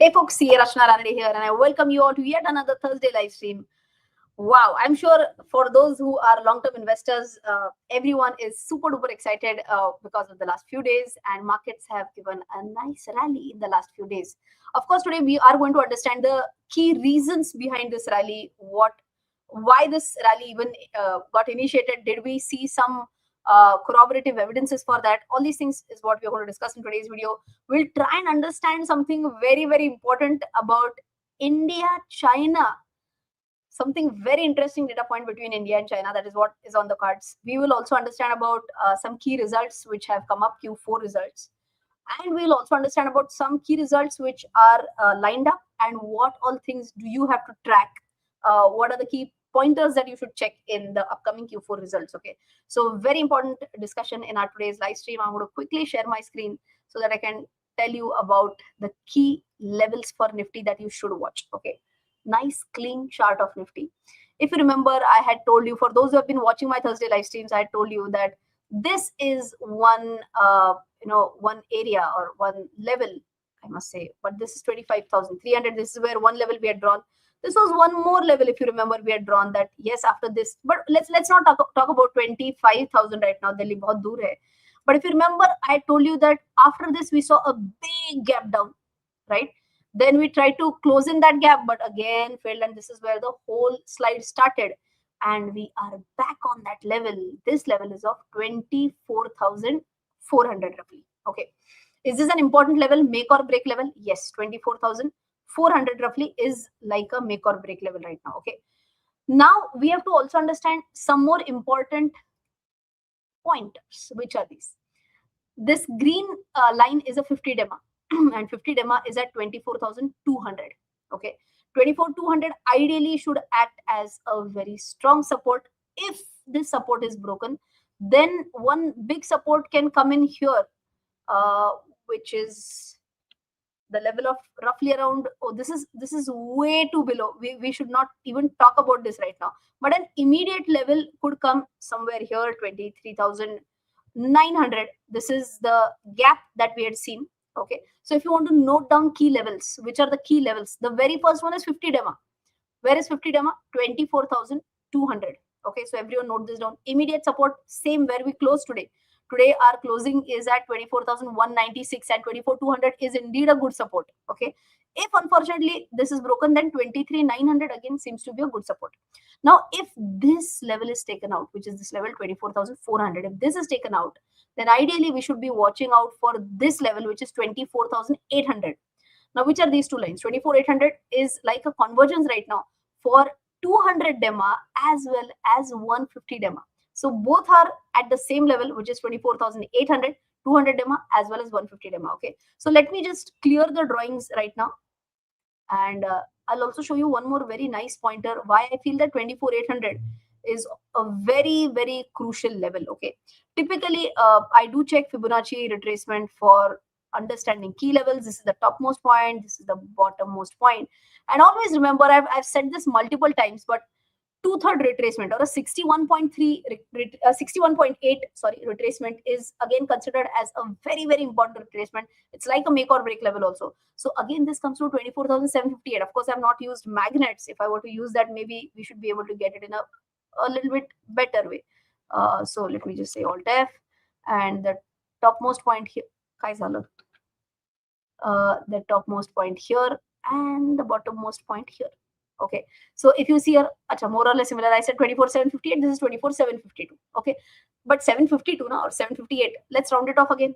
Hey folks, CA Rachana Ranade here, and I welcome you all to yet another Thursday live stream. Wow, I'm sure for those who are long-term investors, everyone is super duper excited because of the last few days, and markets have given a nice rally in the last few days. Of course, today we are going to understand the key reasons behind this rally, why this rally even got initiated. Did we see some corroborative evidences for that? All these things is what we're going to discuss in today's video. We'll try and understand something very, very important about India, China. Something very interesting data point between India and China. That is what is on the cards. We will also understand about some key results which have come up, Q4 results. And we'll also understand about some key results which are lined up, and what all things do you have to track. What are the key pointers that you should check in the upcoming Q4 results? Okay, so very important discussion in our today's live stream. I'm going to quickly share my screen so that I can tell you about the key levels for Nifty that you should watch. Okay, nice clean chart of Nifty. If you remember, I had told you, for those who have been watching my Thursday live streams, I had told you that this is one one area or one level, I must say, but this is 25,300. This is where one level we had drawn. This was one more level, if you remember, we had drawn that. Yes, after this, but let's not talk about 25,000 right now. Delhi bahut dur hai. But if you remember, I told you that after this we saw a big gap down, right? Then we tried to close in that gap, but again failed, and this is where the whole slide started. And we are back on that level. This level is of 24,400 roughly. Okay, is this an important level, make or break level? Yes, 24,400 roughly is like a make or break level right now. Okay, now we have to also understand some more important pointers. Which are these? This green line is a 50 DEMA and 50 DEMA is at 24,200. Okay, 24,200 ideally should act as a very strong support. If this support is broken, then one big support can come in here, which is the level of roughly around, oh, this is way too below. We should not even talk about this right now, but an immediate level could come somewhere here, 23,900. This is the gap that we had seen. Okay, so if you want to note down key levels, which are the key levels, the very first one is 50 DEMA. Where is 50 DEMA? 24,200. Okay, so everyone note this down. Immediate support, same where we close today. Today our closing is at 24,196, and 24,200 is indeed a good support. Okay, if unfortunately this is broken, then 23,900 again seems to be a good support. Now if this level is taken out, which is this level 24,400, if this is taken out, then ideally we should be watching out for this level, which is 24,800. Now, which are these two lines? 24,800 is like a convergence right now for 200 DEMA as well as 150 DEMA. So both are at the same level, which is 24,800, 200 DEMA as well as 150 DEMA. Okay, so let me just clear the drawings right now, and I'll also show you one more very nice pointer why I feel that 24,800 is a very, very crucial level. Okay, typically I do check Fibonacci retracement for understanding key levels. This is the topmost point, this is the bottommost point, and always remember, I've said this multiple times, but two-third retracement or a 61.3 61.8 retracement is again considered as a very, very important retracement. It's like a make or break level also. So again, this comes to 24,758. Of course, I've not used magnets. If I were to use that, maybe we should be able to get it in a little bit better way. So let me just say Alt F, and the topmost point here, the topmost point here and the bottommost point here. Okay, so if you see here, more or less similar. I said 24,758. This is 24,752. Okay, but 752 now or 758. Let's round it off again.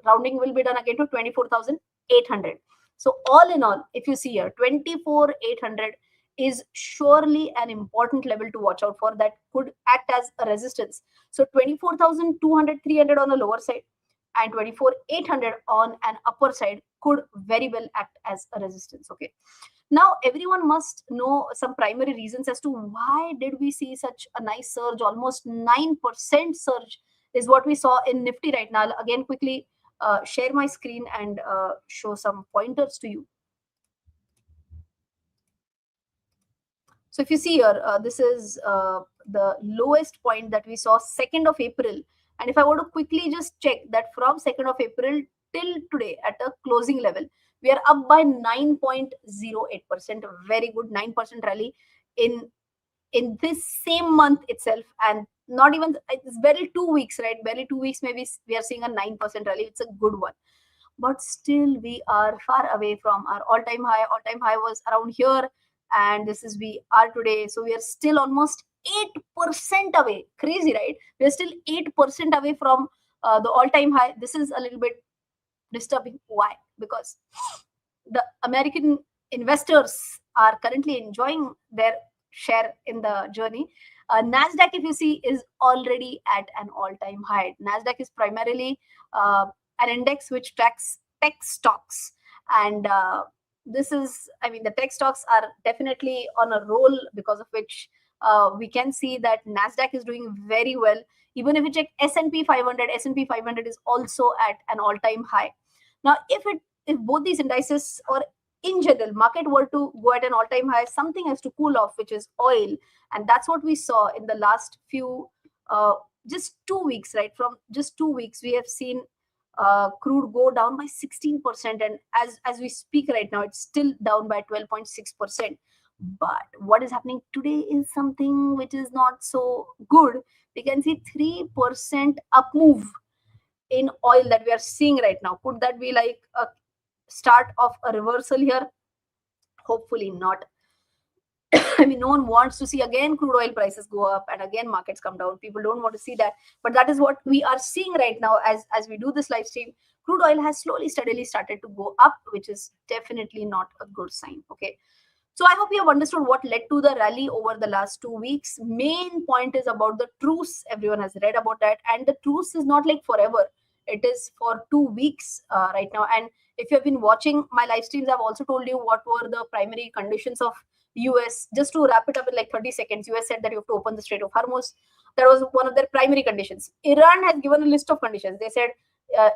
Rounding will be done again to 24,800. So all in all, if you see here, 24,800 is surely an important level to watch out for, that could act as a resistance. So 24,200, 300 on the lower side and 24,800 on an upper side could very well act as a resistance. Okay, now everyone must know some primary reasons as to why did we see such a nice surge. Almost 9% surge is what we saw in Nifty right now. Again, quickly share my screen and show some pointers to you. So if you see here, this is the lowest point that we saw 2nd of April. And if I want to quickly just check that from 2nd of April till today at a closing level, we are up by 9.08%. Very good 9% rally in this same month itself. And not even, it's barely 2 weeks, right? Barely 2 weeks, maybe we are seeing a 9% rally. It's a good one, but still we are far away from our all-time high. All-time high was around here, and this is we are today. So we are still almost 8% away. Crazy, right? We are still 8% away from the all-time high. This is a little bit disturbing. Why? Because the American investors are currently enjoying their share in the journey. Nasdaq, if you see, is already at an all-time high. Nasdaq is primarily an index which tracks tech stocks, and this is, I mean, the tech stocks are definitely on a roll, because of which we can see that Nasdaq is doing very well. Even if you check S&P 500, S&P 500 is also at an all-time high. Now, if both these indices, or in general market, were to go at an all-time high, something has to cool off, which is oil. And that's what we saw in the last few just 2 weeks, right? From just 2 weeks, we have seen crude go down by 16%, and as we speak right now, it's still down by 12.6%. But what is happening today is something which is not so good. We can see 3% up move in oil that we are seeing right now. Could that be like a start of a reversal here? Hopefully not. I mean, no one wants to see again crude oil prices go up and again markets come down. People don't want to see that. But that is what we are seeing right now as we do this live stream. Crude oil has slowly, steadily started to go up, which is definitely not a good sign. Okay. So I hope you have understood what led to the rally over the last 2 weeks. Main point is about the truce. Everyone has read about that. And the truce is not like forever. It is for 2 weeks right now. And if you have been watching my live streams, I've also told you what were the primary conditions of US. Just to wrap it up in like 30 seconds, US said that you have to open the Strait of Hormuz. That was one of their primary conditions. Iran has given a list of conditions. They said,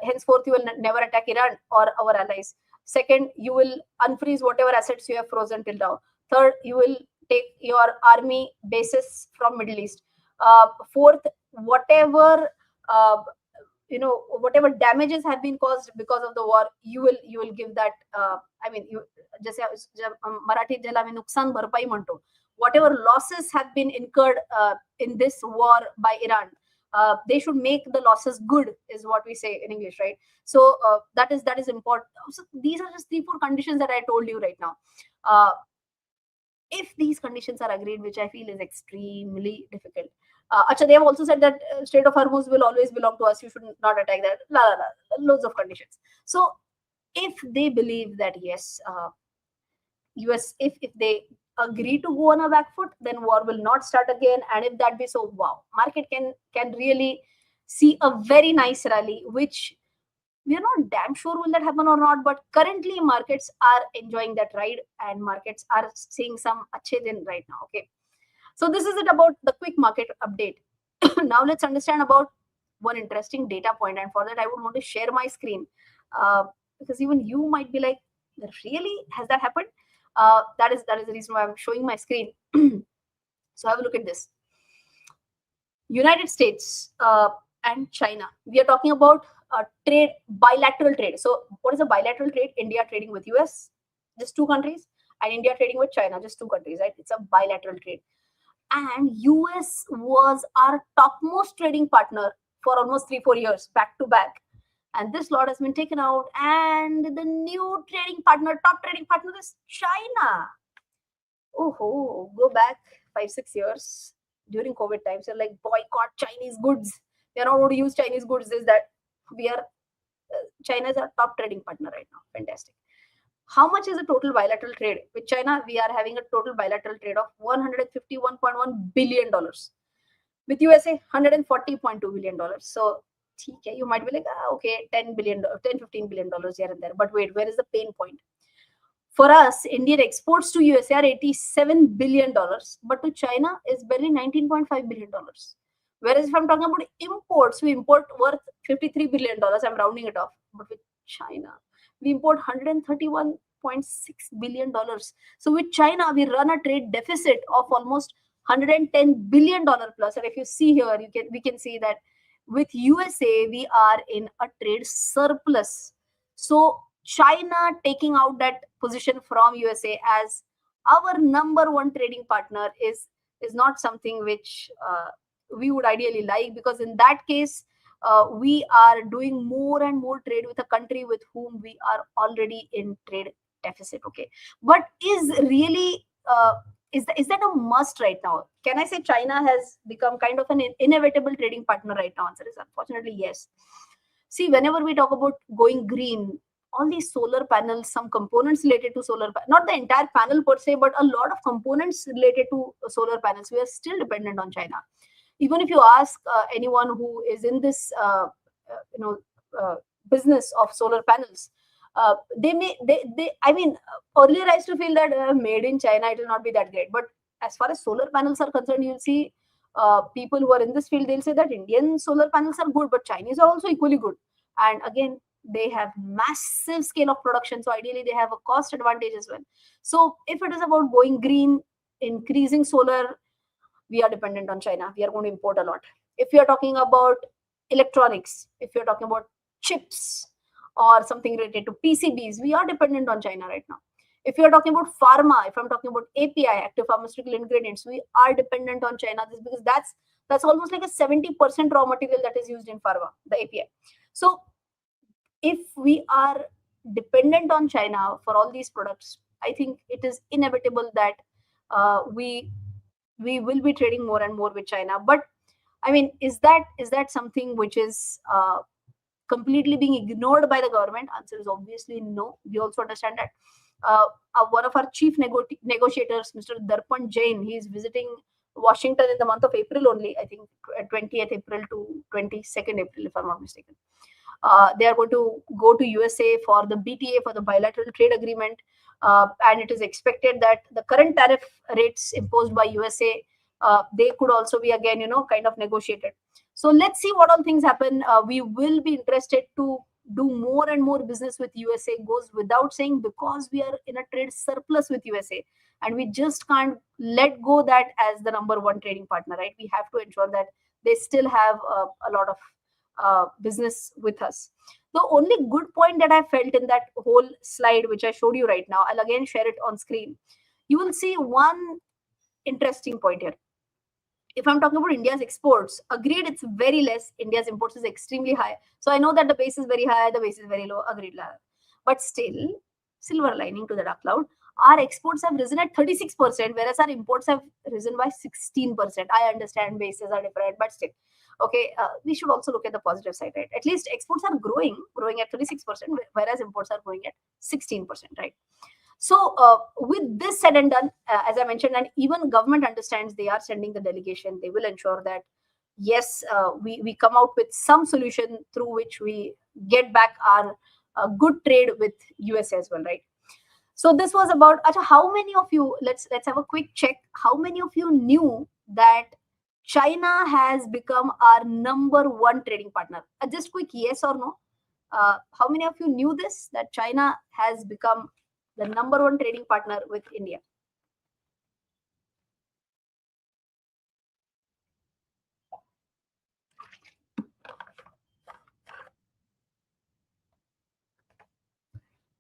henceforth, you will never attack Iran or our allies. Second, you will unfreeze whatever assets you have frozen till now. Third, you will take your army bases from Middle East. Fourth, whatever whatever damages have been caused because of the war, you will give that. I mean, you जैसे मराठी ज्याला आम्ही नुकसान भरपाई म्हणतो, whatever losses have been incurred in this war by Iran, they should make the losses good, is what we say in English, right? So that is important. So these are just 3-4 conditions that I told you right now. If these conditions are agreed, which I feel is extremely difficult. They have also said that Strait of Hormuz will always belong to us. You should not attack that. Loads of conditions. So if they believe that yes, US, if they agree to go on a back foot, then war will not start again. And if that be so, wow, market can really see a very nice rally, which we are not damn sure will that happen or not. But currently markets are enjoying that ride, and markets are seeing some achhe din right now. Okay. So this is it about the quick market update. Now let's understand about one interesting data point. And for that, I would want to share my screen because even you might be like, really? Has that happened? That is the reason why I'm showing my screen. So have a look at this. United States and China. We are talking about trade, bilateral trade. So what is a bilateral trade? India trading with US, just 2 countries, and India trading with China, just 2 countries, right? It's a bilateral trade. And US was our topmost trading partner for almost 3-4 years, back to back. And this lot has been taken out, and the new trading partner, top trading partner, is China. Oh, go back 5-6 years during COVID times. They're like, boycott Chinese goods. We are not going to use Chinese goods. Is that we are China is our top trading partner right now. Fantastic. How much is the total bilateral trade with China? We are having a total bilateral trade of $151.1 billion. With USA, $140.2 billion. So, you might be like, okay, $10 billion, $15 billion here and there. But wait, where is the pain point? For us, Indian exports to USA are $87 billion, but to China is barely $19.5 billion. Whereas if I'm talking about imports, we import worth $53 billion. I'm rounding it off. But with China, we import $131.6 billion. So with China, we run a trade deficit of almost $110 billion plus. And if you see here, we can see that with USA, we are in a trade surplus. So China taking out that position from USA as our number one trading partner is not something which we would ideally like, because in that case we are doing more and more trade with a country with whom we are already in trade deficit. Okay, but is that a must right now? Can I say China has become kind of an inevitable trading partner right now? Answer is unfortunately yes. See, whenever we talk about going green, all these solar panels, some components related to not the entire panel per se, but a lot of components related to solar panels, we are still dependent on China. Even if you ask anyone who is in this you know uh, business of solar panels, they I mean, earlier I used to feel that made in China it will not be that great, but as far as solar panels are concerned, you'll see people who are in this field, they'll say that Indian solar panels are good, but Chinese are also equally good. And again, they have massive scale of production, so ideally they have a cost advantage as well. So if it is about going green, increasing solar, we are dependent on China. We are going to import a lot. If we are talking about electronics, if you're talking about chips or something related to PCBs, we are dependent on China right now. If you're talking about pharma, if I'm talking about API, active pharmaceutical ingredients, we are dependent on China. This because that's almost like a 70% raw material that is used in pharma, the API. So if we are dependent on China for all these products, I think it is inevitable that we will be trading more and more with China. But I mean, is that something which is completely being ignored by the government? Answer is obviously no. We also understand that one of our chief negotiators, Mr. Darpan Jain, he is visiting Washington in the month of April only. I think 20th April to 22nd April, if I'm not mistaken. They are going to go to USA for the BTA, for the bilateral trade agreement, and it is expected that the current tariff rates imposed by USA, they could also be again, kind of negotiated. So let's see what all things happen. We will be interested to do more and more business with USA, goes without saying, because we are in a trade surplus with USA, and we just can't let go that as the number one trading partner, right? We have to ensure that they still have a lot of business with us. The only good point that I felt in that whole slide, which I showed you right now, I'll again share it on screen. You will see one interesting point here. If I'm talking about India's exports, agreed, it's very less. India's imports is extremely high. So I know that the base is very high, the base is very low, agreed. But still, silver lining to the dark cloud, our exports have risen at 36%, whereas our imports have risen by 16%. I understand bases are different, but still. Okay, we should also look at the positive side, right? At least exports are growing at 36%, whereas imports are growing at 16%, right? So with this said and done, as I mentioned, and even government understands, they are sending the delegation. They will ensure that yes, we come out with some solution through which we get back our good trade with US as well, right? So this was about Acha, how many of you, let's have a quick check. How many of you knew that China has become our number one trading partner? Just quick yes or no. How many of you knew this, that China has become the number one trading partner with India?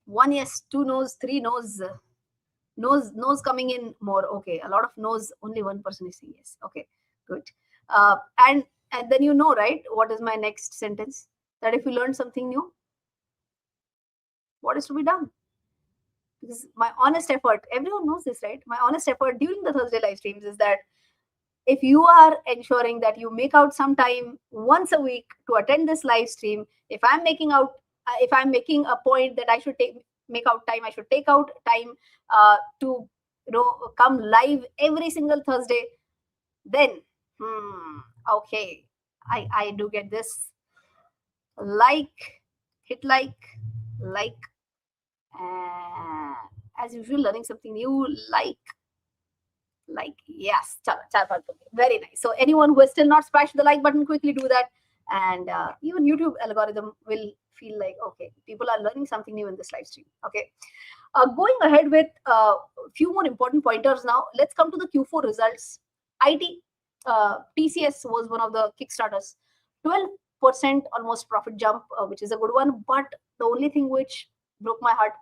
One yes, two no's, three no's. No's coming in more. Okay, a lot of no's. Only one person is saying yes. Okay, good. Uh, and and then you know, right? What is my next sentence? That if you learn something new, what is to be done? Because my honest effort, everyone knows this, right? My honest effort during the Thursday live streams is that if you are ensuring that you make out some time once a week to attend this live stream, if I'm making a point that I should make out time, I should take out time to come live every single Thursday, then okay, I do get this. Hit like, as usual, learning something new, yes, very nice. So anyone who has still not smashed the like button, quickly do that, and even YouTube algorithm will feel like, okay, people are learning something new in this live stream. Okay, going ahead with a few more important pointers now. Let's come to the Q4 results. IT TCS was one of the kickstarters. 8% almost profit jump, which is a good one. But the only thing which broke my heart,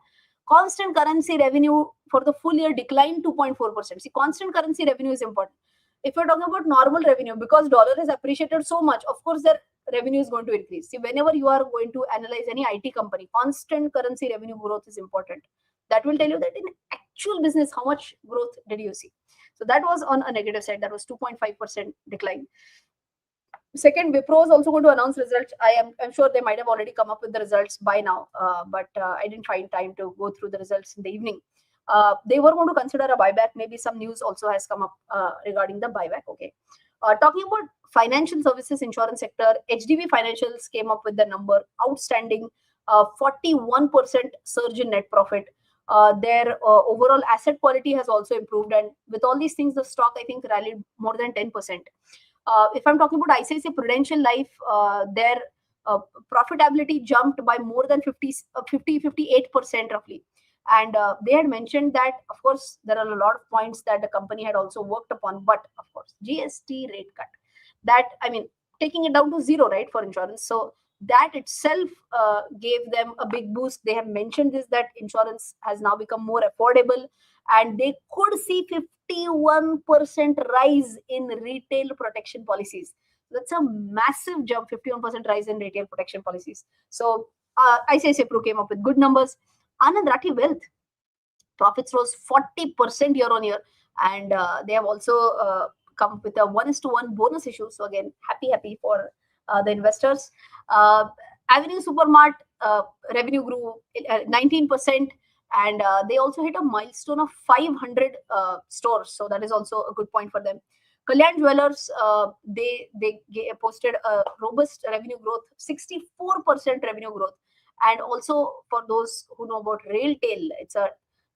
constant currency revenue for the full year declined 2.4%. See, constant currency revenue is important. If you're talking about normal revenue, because dollar has appreciated so much, of course their revenue is going to increase. See, whenever you are going to analyze any IT company, constant currency revenue growth is important. That will tell you that in actual business, how much growth did you see? So that was on a negative side. That was 2.5% decline. Second, Wipro is also going to announce results. I'm sure they might have already come up with the results by now, but I didn't find time to go through the results in the evening. They were going to consider a buyback. Maybe some news also has come up regarding the buyback. Okay. Talking about financial services insurance sector, HDB Financials came up with the number outstanding 41% surge in net profit. Their overall asset quality has also improved, and with all these things, the stock I think rallied more than 10%. If I'm talking about ICICI Prudential Life, their profitability jumped by more than 58% roughly. And they had mentioned that, of course, there are a lot of points that the company had also worked upon, but of course, GST rate cut. That, I mean, taking it down to zero, right, for insurance. So that itself gave them a big boost. They have mentioned this, that insurance has now become more affordable, and they could see 51% rise in retail protection policies. That's a massive jump, 51% rise in retail protection policies. So ICICI Pru came up with good numbers. Anand Rathi Wealth, profits rose 40% year on year, and they have also come with a 1:1 bonus issue. So again, happy for the investors. Avenue Supermart revenue grew 19%, and they also hit a milestone of 500 stores. So that is also a good point for them. Kalyan Jewelers, they posted a robust revenue growth, 64% revenue growth. And also for those who know about Railtail, it's a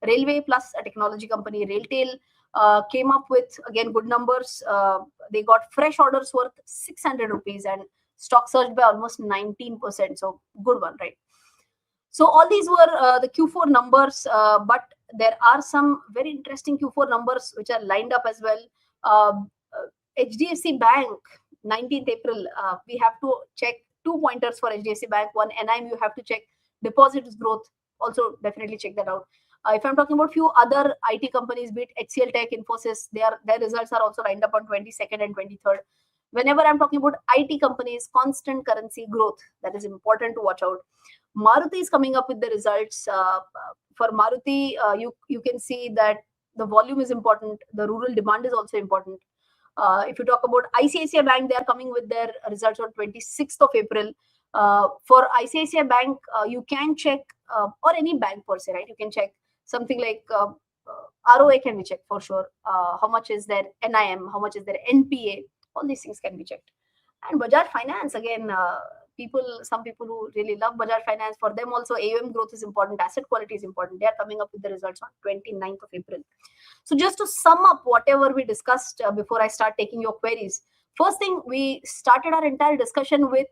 railway plus a technology company. Railtail came up with, again, good numbers. They got fresh orders worth 600 rupees, and stock surged by almost 19%. So good one, right? So all these were the Q4 numbers, but there are some very interesting Q4 numbers which are lined up as well. HDFC Bank, 19th April, we have to check 2 pointers for HDFC Bank. One, NIM, you have to check deposits growth. Also, definitely check that out. If I'm talking about few other IT companies, be it HCL Tech, Infosys, their results are also lined up on 22nd and 23rd. Whenever I'm talking about IT companies, constant currency growth, that is important to watch out. Maruti is coming up with the results. For Maruti, you can see that the volume is important. The rural demand is also important. If you talk about ICICI Bank, they are coming with their results on 26th of April. For ICICI Bank, you can check, or any bank per se, right? You can check something like ROA can be checked for sure. How much is their NIM? How much is their NPA? All these things can be checked. And Bajaj Finance, again, some people who really love Bajaj Finance, for them also AUM growth is important, asset quality is important. They are coming up with the results on 29th of April. So just to sum up whatever we discussed before I start taking your queries, first thing, we started our entire discussion with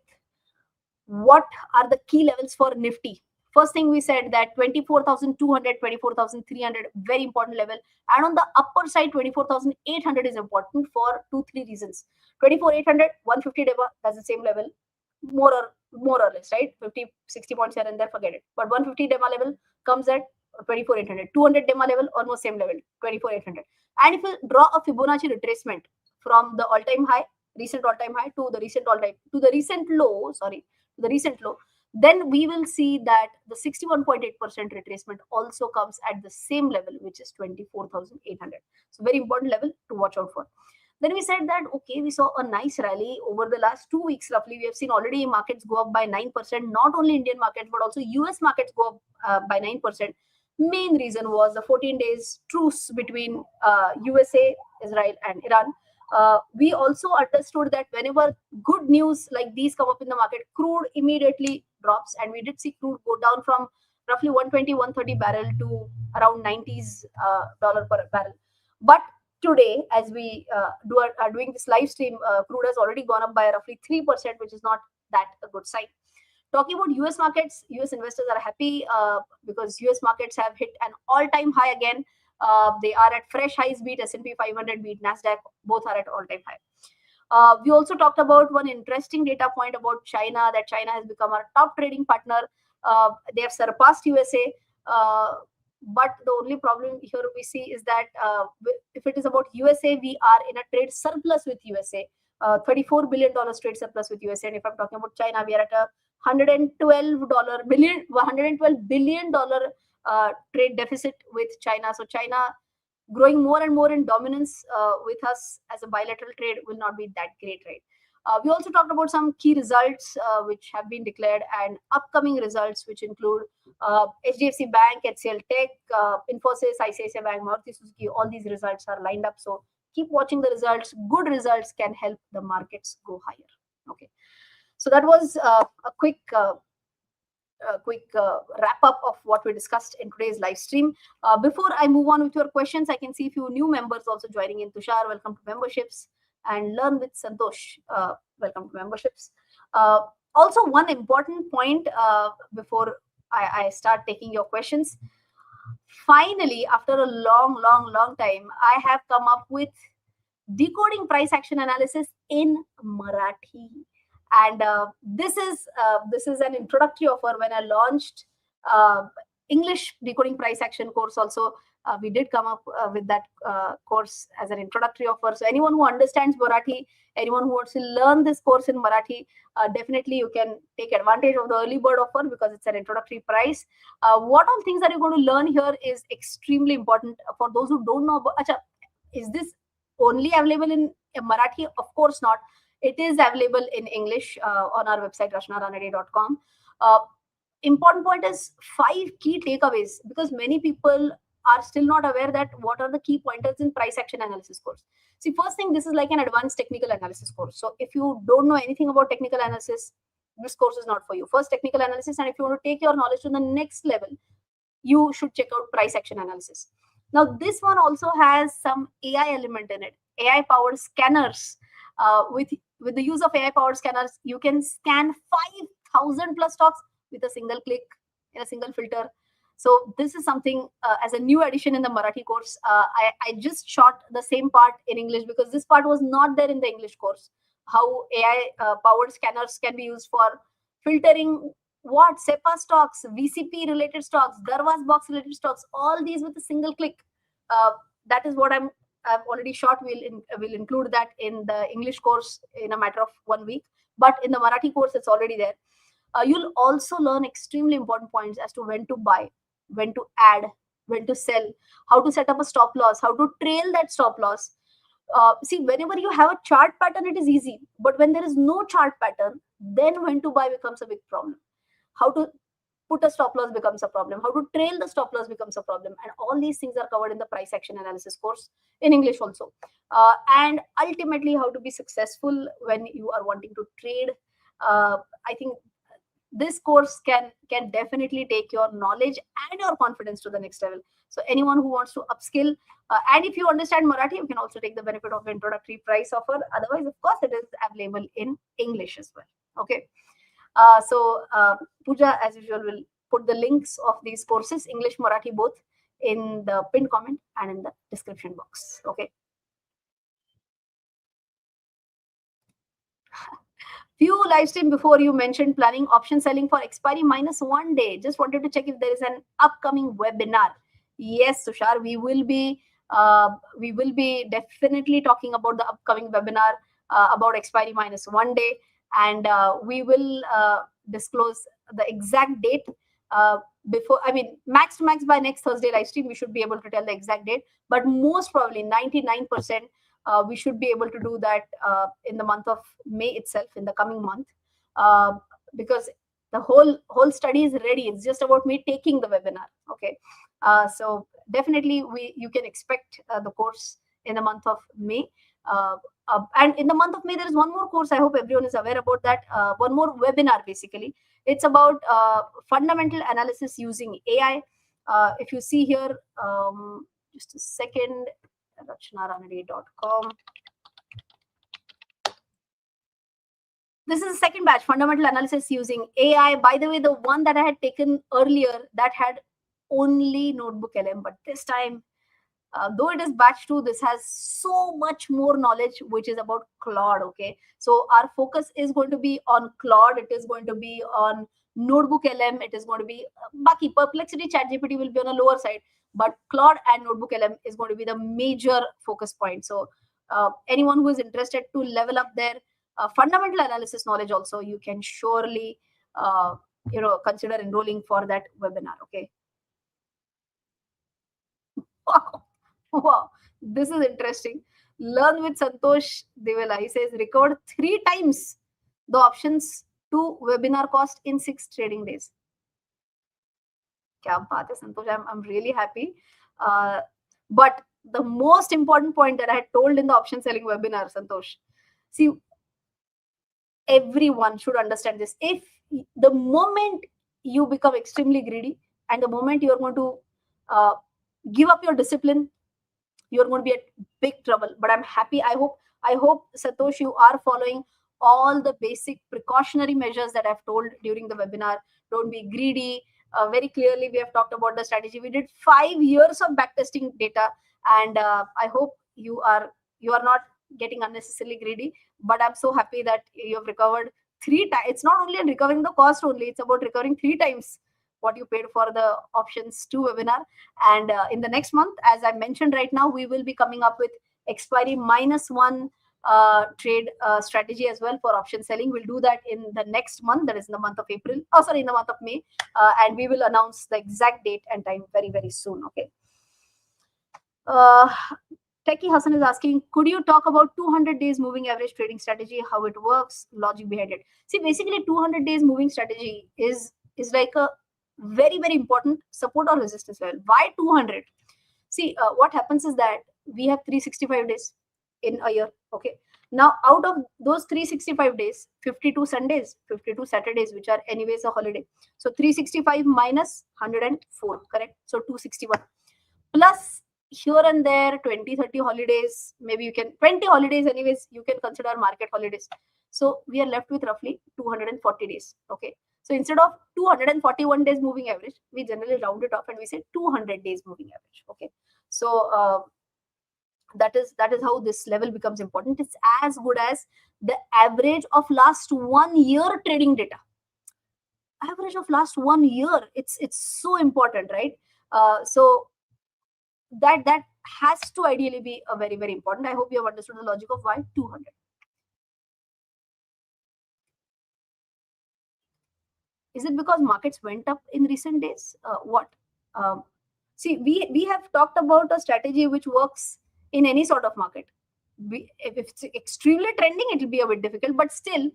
what are the key levels for Nifty. First thing we said that 24,200, 24,300, very important level. And on the upper side, 24,800 is important for 2-3 reasons. 24,800, 150 DEMA, that's the same level, more or less, right? 50, 60 points here and there, forget it. But 150 DEMA level comes at 24,800. 200 DEMA level, almost same level, 24,800. And if you draw a Fibonacci retracement from the all-time high, recent all-time high to the recent low, then we will see that the 61.8% retracement also comes at the same level, which is 24,800. So very important level to watch out for. Then we said that, okay, we saw a nice rally over the last 2 weeks roughly. We have seen already markets go up by 9%, not only Indian markets, but also US markets go up by 9%. Main reason was the 14 days truce between USA, Israel, and Iran. We also understood that whenever good news like these come up in the market, crude immediately drops, and we did see crude go down from roughly 120, 130 barrel to around $90s per barrel. But today, as we are doing this live stream, crude has already gone up by roughly 3%, which is not that a good sign. Talking about US markets, US investors are happy because US markets have hit an all-time high again. They are at fresh highs, beat S&P 500, beat NASDAQ, both are at all-time high. We also talked about one interesting data point about China, that China has become our top trading partner. They have surpassed USA. But the only problem here we see is that if it is about USA, we are in a trade surplus with USA, $34 billion trade surplus with USA. And if I'm talking about China, we are at a $112 billion trade deficit with China. So China growing more and more in dominance with us as a bilateral trade will not be that great, right? We also talked about some key results which have been declared and upcoming results, which include HDFC Bank, HCL Tech, Infosys, ICICI Bank, Maruti Suzuki. All these results are lined up. So keep watching the results. Good results can help the markets go higher. Okay. So that was a quick wrap up of what we discussed in today's live stream. Before I move on with your questions, I can see a few new members also joining in. Tushar, welcome to memberships. And Learn with Santosh, welcome to memberships. Also, one important point before I start taking your questions. Finally, after a long time, I have come up with decoding price action analysis in Marathi. And this is an introductory offer. When I launched English decoding price action course also, we did come up with that course as an introductory offer. So anyone who understands Marathi, anyone who wants to learn this course in Marathi, definitely you can take advantage of the early bird offer because it's an introductory price. What all things that you're going to learn here is extremely important for those who don't know about. Achha, is this only available in Marathi? Of course not. It is available in English on our website, rachanaranade.com. Important point is 5 key takeaways, because many people are still not aware that what are the key pointers in price action analysis course. See, first thing, this is like an advanced technical analysis course. So if you don't know anything about technical analysis, this course is not for you. First, technical analysis, and if you want to take your knowledge to the next level, you should check out price action analysis. Now, this one also has some AI element in it, AI powered scanners. With the use of AI powered scanners, you can scan 5,000 plus stocks with a single click in a single filter. So this is something as a new addition in the Marathi course. I just shot the same part in English because this part was not there in the English course. How AI powered scanners can be used for filtering what SEPA stocks, VCP related stocks, Darvas box related stocks, all these with a single click. That is what I've already shot. We'll include that in the English course in a matter of 1 week. But in the Marathi course, it's already there. You'll also learn extremely important points as to when to buy, when to add, when to sell, how to set up a stop loss, how to trail that stop loss. See, whenever you have a chart pattern, it is easy. But when there is no chart pattern, then when to buy becomes a big problem. How to put a stop loss becomes a problem. How to trail the stop loss becomes a problem. And all these things are covered in the price action analysis course in English also. And ultimately, how to be successful when you are wanting to trade. I think this course can definitely take your knowledge and your confidence to the next level. So anyone who wants to upskill, and if you understand Marathi, you can also take the benefit of the introductory price offer. Otherwise, of course, it is available in English as well. Okay. So Pooja, as usual, will put the links of these courses, English, Marathi, both, in the pinned comment and in the description box. Okay. Few live stream before you mentioned planning option selling for expiry minus 1 day. Just wanted to check if there is an upcoming webinar. Yes, Tushar, we will be definitely talking about the upcoming webinar about expiry minus 1 day, and we will disclose the exact date before. I mean, max to max by next Thursday live stream, we should be able to tell the exact date. But most probably 99%. We should be able to do that in the month of May itself, in the coming month, because the whole study is ready. It's just about me taking the webinar. Okay, so definitely you can expect the course in the month of May. And in the month of May, there is one more course. I hope everyone is aware about that. One more webinar, basically. It's about fundamental analysis using AI. If you see here, just a second. RachanaRanade.com. This is the second batch, fundamental analysis using AI. By the way, the one that I had taken earlier, that had only notebook LM, but this time Though it is batch 2, this has so much more knowledge which is about Claude. Okay, so our focus is going to be on Claude. It is going to be on Notebook LM. It is going to be Baki Perplexity, ChatGPT will be on a lower side, but Claude and Notebook LM is going to be the major focus point. So anyone who is interested to level up their fundamental analysis knowledge also, you can surely consider enrolling for that webinar. Okay. Wow. Wow, this is interesting. Learn with Santosh Devela. He says recovered 3 times the options to webinar cost in 6 trading days. Kya baat hai, Santosh? I'm really happy. But the most important point that I had told in the option selling webinar, Santosh, see, everyone should understand this. If the moment you become extremely greedy and the moment you are going to give up your discipline, you're going to be at big trouble. But I'm happy. I hope Satosh, you are following all the basic precautionary measures that I've told during the webinar. Don't be greedy. Very clearly we have talked about the strategy. We did 5 years of backtesting data, and I hope you are not getting unnecessarily greedy. But I'm so happy that you have recovered 3 times. It's not only recovering the cost only, it's about recovering 3 times what you paid for the options 2 webinar. And in the next month, as I mentioned right now, we will be coming up with expiry -1 trade strategy as well for option selling. We'll do that in the next month, that is in the month of April. Oh, sorry, in the month of May. And we will announce the exact date and time very, very soon. Okay. Techie Hassan is asking, could you talk about 200 days moving average trading strategy, how it works, logic behind it? See, basically 200 days moving strategy is like a very, very important support or resistance level. Why 200? See, what happens is that we have 365 days in a year. Okay. Now, out of those 365 days, 52 Sundays, 52 Saturdays, which are anyways a holiday. So 365 minus 104, correct? So 261. Plus here and there 20-30 holidays, maybe you can 20 holidays anyways, you can consider market holidays. So we are left with roughly 240 days. Okay. So instead of 241 days moving average, we generally round it off and we say 200 days moving average. Okay. So that is how this level becomes important. It's as good as the average of last 1 year trading data. Average of last 1 year. It's so important, right? So that has to ideally be a very, very important. I hope you have understood the logic of why 200. Is it because markets went up in recent days? What? See, we have talked about a strategy which works in any sort of market. If it's extremely trending, it will be a bit difficult, but still,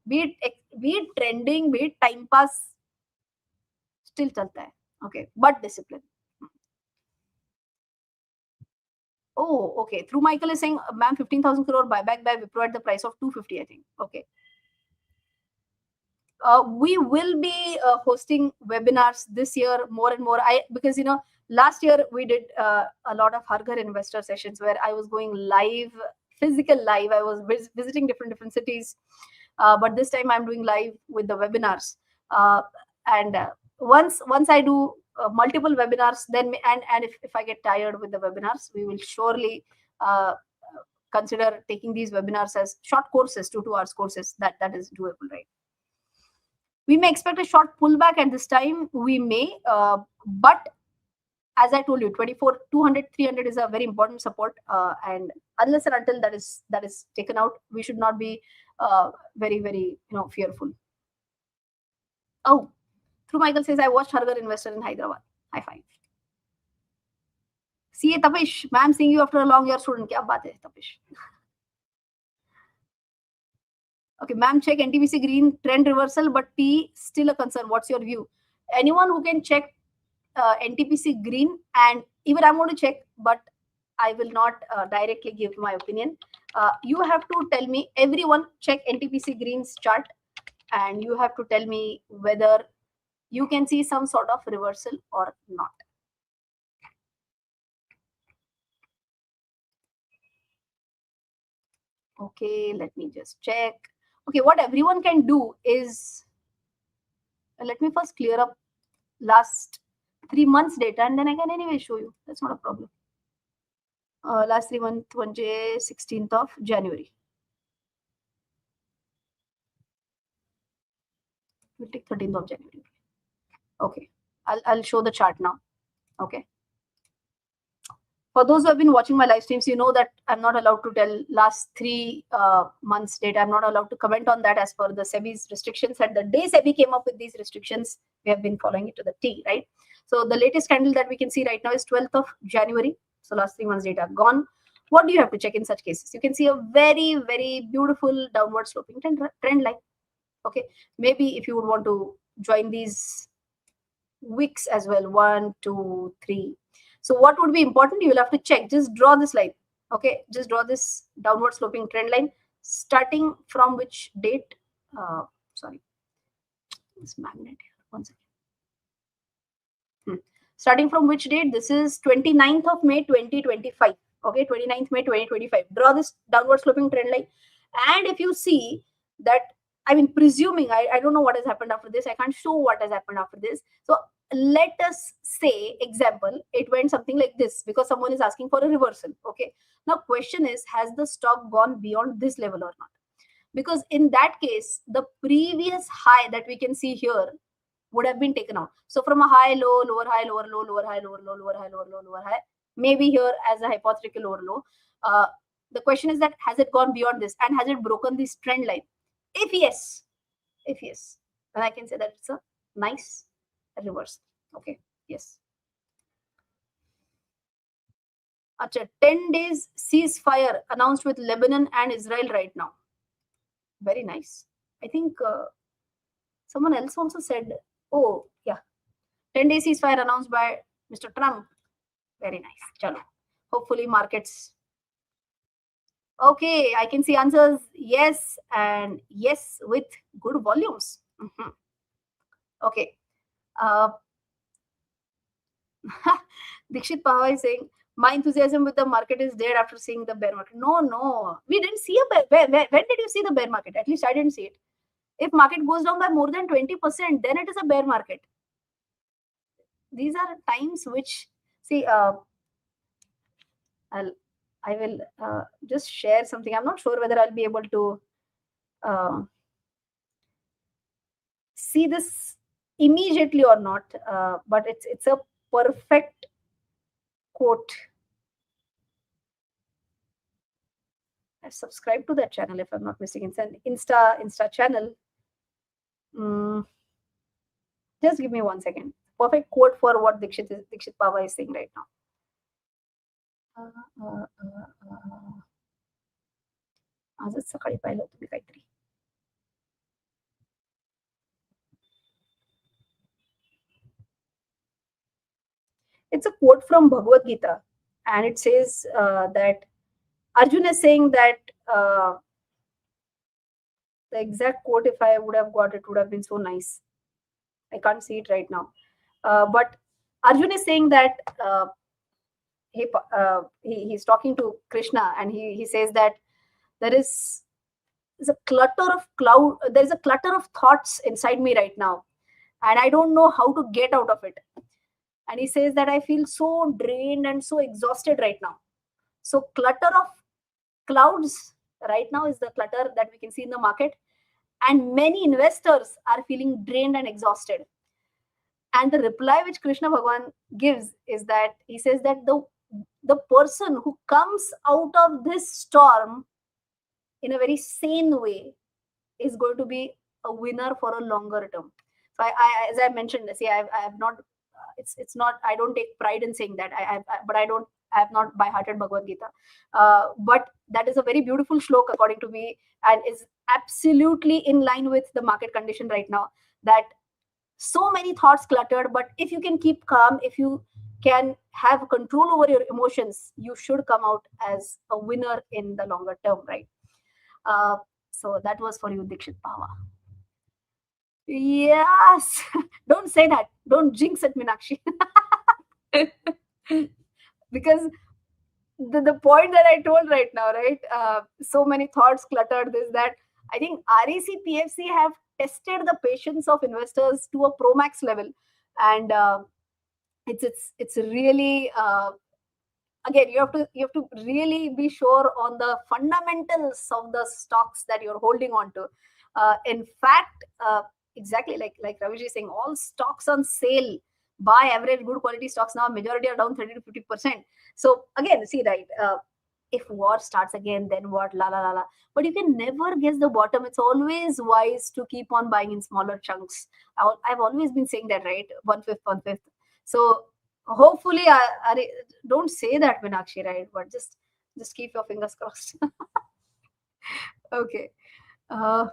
be it trending, be it time pass, still chalta hai. Okay, but discipline. Oh, okay. Through Michael is saying, ma'am, 15,000 crore buyback by Wipro at the price of 250, I think. Okay. We will be hosting webinars this year more and more. Because last year we did a lot of Har Ghar investor sessions where I was going live, physical live. I was visiting different cities, but this time I'm doing live with the webinars. And once I do multiple webinars, then and if I get tired with the webinars, we will surely consider taking these webinars as short courses, 2 hours courses. That is doable, right? We may expect a short pullback at this time. We may, but as I told you, 24, 200, 300 is a very important support. And unless and until that is taken out, we should not be very, very fearful. Oh, through Michael says, I watched Har Ghar Investor in Hyderabad. High five. See, Tapish, ma'am, seeing you after a long year student. Kya baat hai, Tapish? Okay, ma'am, check NTPC green trend reversal, but T still a concern. What's your view? Anyone who can check NTPC green, and even I'm going to check, but I will not directly give my opinion. You have to tell me, everyone check NTPC green's chart, and you have to tell me whether you can see some sort of reversal or not. Okay, let me just check. Okay, what everyone can do is, let me first clear up last 3 months data, and then I can anyway show you. That's not a problem. last 3 months, 16th of January. We'll take 13th of January. Okay, I'll show the chart now. Okay. For those who have been watching my live streams, you know that I'm not allowed to tell last 3 months data. I'm not allowed to comment on that as per the SEBI's restrictions. And the day SEBI came up with these restrictions, we have been following it to the T, right? So the latest candle that we can see right now is 12th of January. So last 3 months data gone. What do you have to check in such cases? You can see a very, very beautiful downward sloping trend line. Okay, maybe if you would want to join these wicks as well, 1, 2, 3. So what would be important? You will have to check. Just draw this line. Okay, just draw this downward sloping trend line starting from which date? Sorry, this magnet here. One second. Starting from which date? This is 29th of May 2025. Okay, 29th May 2025. Draw this downward sloping trend line. And if you see that, I mean, presuming, I don't know what has happened after this. I can't show what has happened after this. So let us say, example, it went something like this because someone is asking for a reversal. Okay. Now, question is, has the stock gone beyond this level or not? Because in that case, the previous high that we can see here would have been taken out. So from a high, low, lower, high, lower, low, lower, high, lower, low, lower, high, lower, low, lower, high, maybe here as a hypothetical lower, low. The question is that has it gone beyond this and has it broken this trend line? If yes, then I can say that it's a nice reverse. Okay, yes. Acha, 10 days ceasefire announced with Lebanon and Israel right now. Very nice. I think someone else also said, oh, yeah. 10 days ceasefire announced by Mr. Trump. Very nice. Chalo. Hopefully markets. Okay, I can see answers yes and yes with good volumes. Okay. Dikshit Pahwa is saying, my enthusiasm with the market is dead after seeing the bear market. No. We didn't see a bear. When did you see the bear market? At least I didn't see it. If market goes down by more than 20%, then it is a bear market. These are times which, see, I will just share something. I'm not sure whether I'll be able to see this immediately or not, but it's a perfect quote. I've subscribed to that channel if I'm not mistaken. It's an Insta channel. Just give me 1 second. Perfect quote for what Dikshit Pahwa is saying right now. आजच सकाळी पाहिलं तुम्ही काहीतरी. It's a quote from Bhagavad Gita, and it says that Arjun is saying that the exact quote, if I would have got it, would have been so nice. I can't see it right now. But Arjun is saying that he's talking to Krishna, and he says that there's a clutter of thoughts inside me right now, and I don't know how to get out of it. And he says that I feel so drained and so exhausted right now. So clutter of clouds right now is the clutter that we can see in the market. And many investors are feeling drained and exhausted. And the reply which Krishna Bhagavan gives is that he says that the person who comes out of this storm in a very sane way is going to be a winner for a longer term. So I as I mentioned, see, I have not. It's not. I don't take pride in saying that. I have not by hearted Bhagavad Gita. But that is a very beautiful shlok according to me, and is absolutely in line with the market condition right now. That so many thoughts cluttered, but if you can keep calm, if you can have control over your emotions, you should come out as a winner in the longer term, right? So that was for you, Dikshit Pahwa. Yes. Don't say that. Don't jinx it, Meenakshi. Because the point that I told right now, right? So many thoughts cluttered, this, that. I think REC, PFC have tested the patience of investors to a Pro Max level. And it's really again, you have to really be sure on the fundamentals of the stocks that you're holding on to. In fact, exactly like Ravish is saying, all stocks on sale, buy average good quality stocks now, majority are down 30 to 50%. So again, see, right, if war starts again, then what, la la la la. But you can never guess the bottom. It's always wise to keep on buying in smaller chunks. I've always been saying that, right? One fifth, one fifth. So hopefully, don't say that, Minakshi, right? But just keep your fingers crossed. Okay. Uh,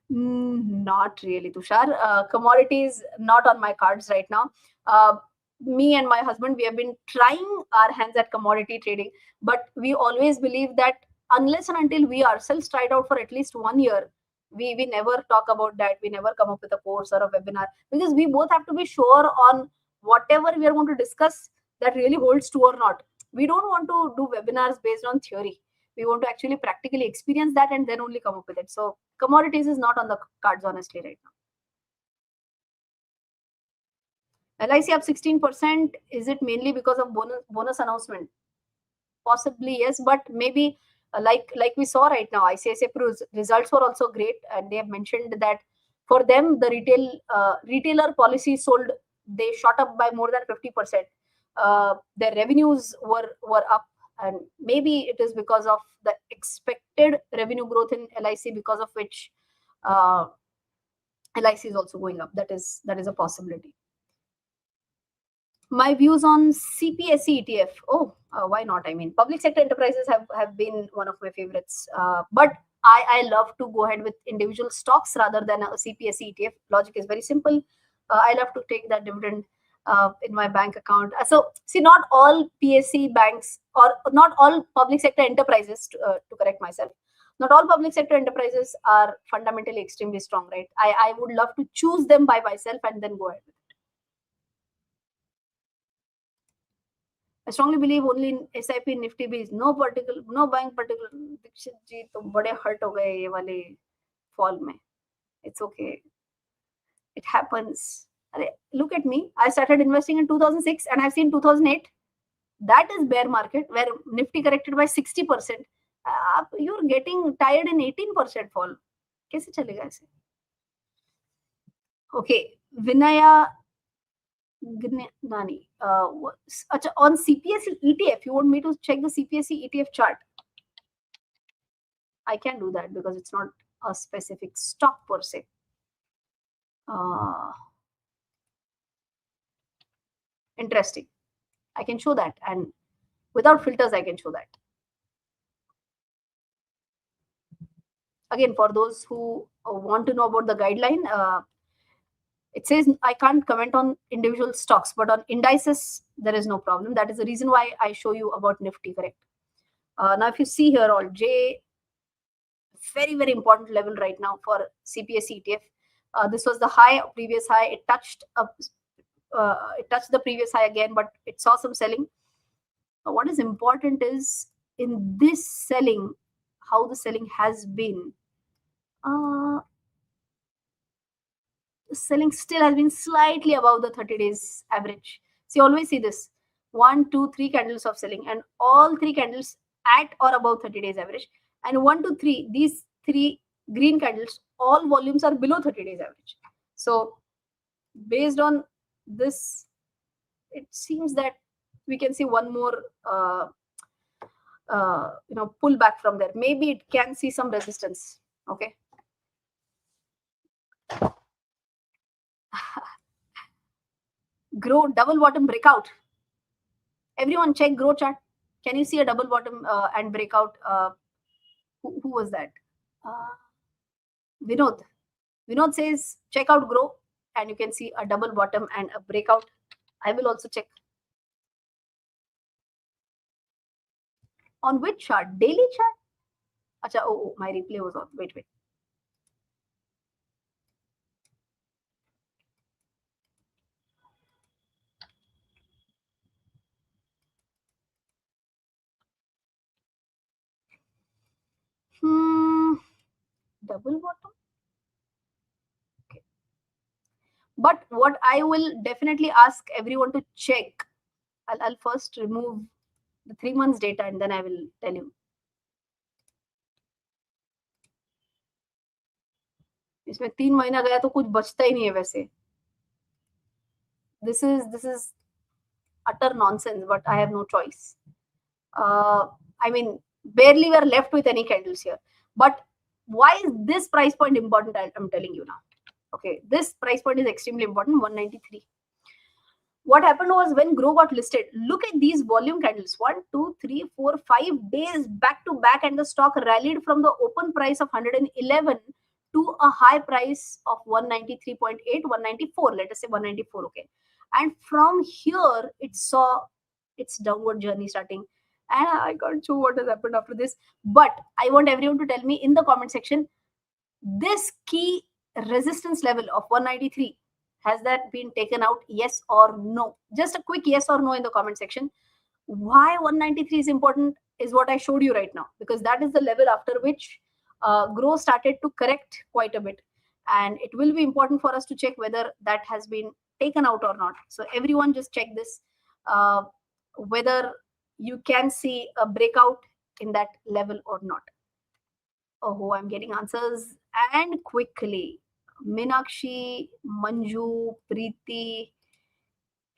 Not really, Tushar. Commodities not on my cards right now. Me and my husband, we have been trying our hands at commodity trading, but we always believe that unless and until we ourselves tried out for at least 1 year, we never talk about that. We never come up with a course or a webinar, because we both have to be sure on whatever we are going to discuss, that really holds true or not. We don't want to do webinars based on theory. We want to actually practically experience that and then only come up with it. So commodities is not on the cards, honestly, right now. LIC up 16%. Is it mainly because of bonus announcement? Possibly yes, but maybe like we saw right now, ICICI Pru's results were also great, and they have mentioned that for them the retailer policy sold, they shot up by more than 50%. Their revenues were up, and maybe it is because of the expected revenue growth in LIC, because of which uh, LIC is also going up. That is a possibility. My views on CPSE ETF. Oh, why not? I mean, public sector enterprises have been one of my favorites. But I love to go ahead with individual stocks rather than a CPSE ETF. Logic is very simple. I love to take that dividend in my bank account. So, see, not all PSE banks, or not all public sector enterprises, to correct myself, not all public sector enterprises are fundamentally extremely strong, right? I would love to choose them by myself and then go ahead. I strongly believe only in SIP Nifty Bs. No buying particular. Dixit जी तो बड़े hurt हो गए ये वाले fall में. It's okay. It happens. अरे, look at me. I started investing in 2006 and I've seen 2008. That is bear market where Nifty corrected by 60%. You're getting tired in 18% fall. कैसे चलेगा ऐसे? Okay. Vinaya Nani. On CPSE ETF, you want me to check the CPSE ETF chart? I can do that because it's not a specific stock per se. Interesting. I can show that, and without filters, I can show that. Again, for those who want to know about the guideline, it says I can't comment on individual stocks, but on indices, there is no problem. That is the reason why I show you about Nifty, correct? Now, if you see here, all J, very, very important level right now for CPSE ETF. This was the high, previous high. It touched the previous high again, but it saw some selling. What is important is in this selling, how the selling has been. Selling still has been slightly above the 30 days average. So you always see this 1, 2, 3 candles of selling, and all 3 candles at or above 30 days average. And 1, 2, 3, these 3 green candles, all volumes are below 30 days average. So based on this, it seems that we can see one more pull back from there. Maybe it can see some resistance. Okay. Grow double bottom breakout. Everyone check grow chart. Can you see a double bottom and breakout? Who was that? Vinod. Vinod says check out grow, and you can see a double bottom and a breakout. I will also check. On which chart? Daily chart? Acha, oh, my replay was on. Wait. Double bottom. Okay. But what I will definitely ask everyone to check, I'll first remove the 3 months data and then I will tell you. इसमें 3 महीना गया तो कुछ बचता ही नहीं है वैसे. This is utter nonsense, but I have no choice. I mean, barely we are left with any candles here. But why is this price point important? I'm telling you now. Okay, this price point is extremely important, 193. What happened was when Grow got listed, look at these volume candles, 1, 2, 3, 4, 5 days back to back, and the stock rallied from the open price of 111 to a high price of 193.8, 194, let us say 194, okay. And from here, it saw its downward journey starting. And I can't show what has happened after this. But I want everyone to tell me in the comment section, this key resistance level of 193, has that been taken out? Yes or no? Just a quick yes or no in the comment section. Why 193 is important is what I showed you right now, because that is the level after which Grow started to correct quite a bit. And it will be important for us to check whether that has been taken out or not. So everyone just check this, whether you can see a breakout in that level or not. Oh, I'm getting answers and quickly. Minakshi, Manju, Preeti,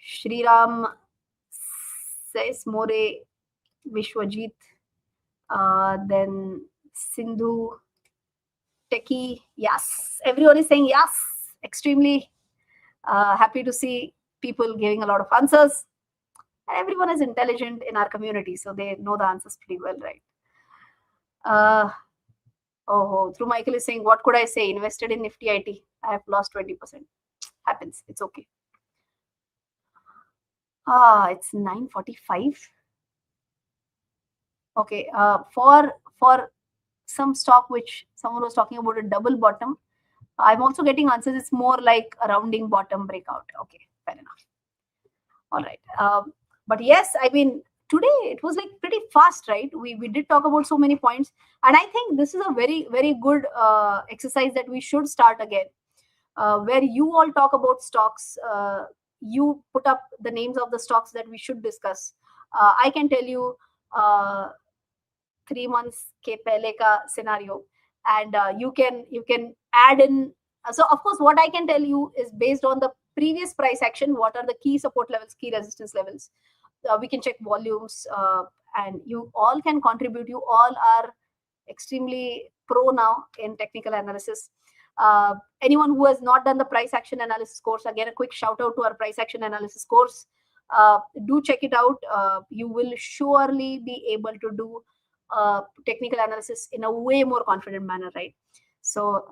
Shriram, Says More, Vishwajit, then Sindhu, Techie. Yes, everyone is saying yes. Extremely happy to see people giving a lot of answers. And everyone is intelligent in our community, so they know the answers pretty well, right? Oh, through Michael is saying, what could I say? Invested in Nifty IT. I have lost 20%. Happens. It's okay. It's 9:45. Okay. For some stock which someone was talking about a double bottom, I'm also getting answers. It's more like a rounding bottom breakout. Okay, fair enough. All right. But yes, I mean, today it was like pretty fast, right? We did talk about so many points, and I think this is a very good exercise that we should start again, where you all talk about stocks. You put up the names of the stocks that we should discuss. I can tell you 3 months ke pehle ka scenario, and you can add in. So of course, what I can tell you is based on the previous price action. What are the key support levels, key resistance levels? We can check volumes, and you all can contribute. You all are extremely pro now in technical analysis. Anyone who has not done the price action analysis course, again, a quick shout out to our price action analysis course. Do check it out. You will surely be able to do technical analysis in a way more confident manner, right? So,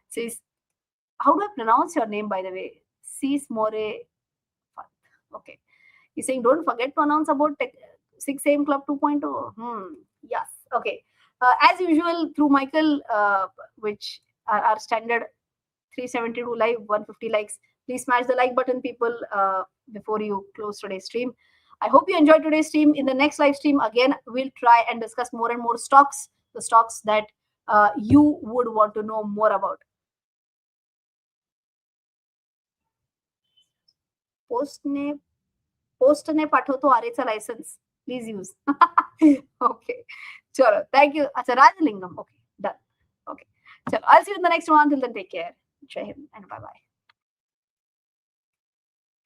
Says, how do I pronounce your name, by the way? Cis More. Okay. He's saying, don't forget to announce about 6 AM Club 2.0. Yes. Okay. As usual, through Michael, which are our standard 372 live, 150 likes. Please smash the like button, people, before you close today's stream. I hope you enjoyed today's stream. In the next live stream, again, we'll try and discuss more and more stocks, the stocks that you would want to know more about. पोस्टने पाठवतो आरेचा licence please use okay चलो thank you अच्छा Rajalingam okay done okay चलो I will see you in the next one till then take care जय Hind and bye bye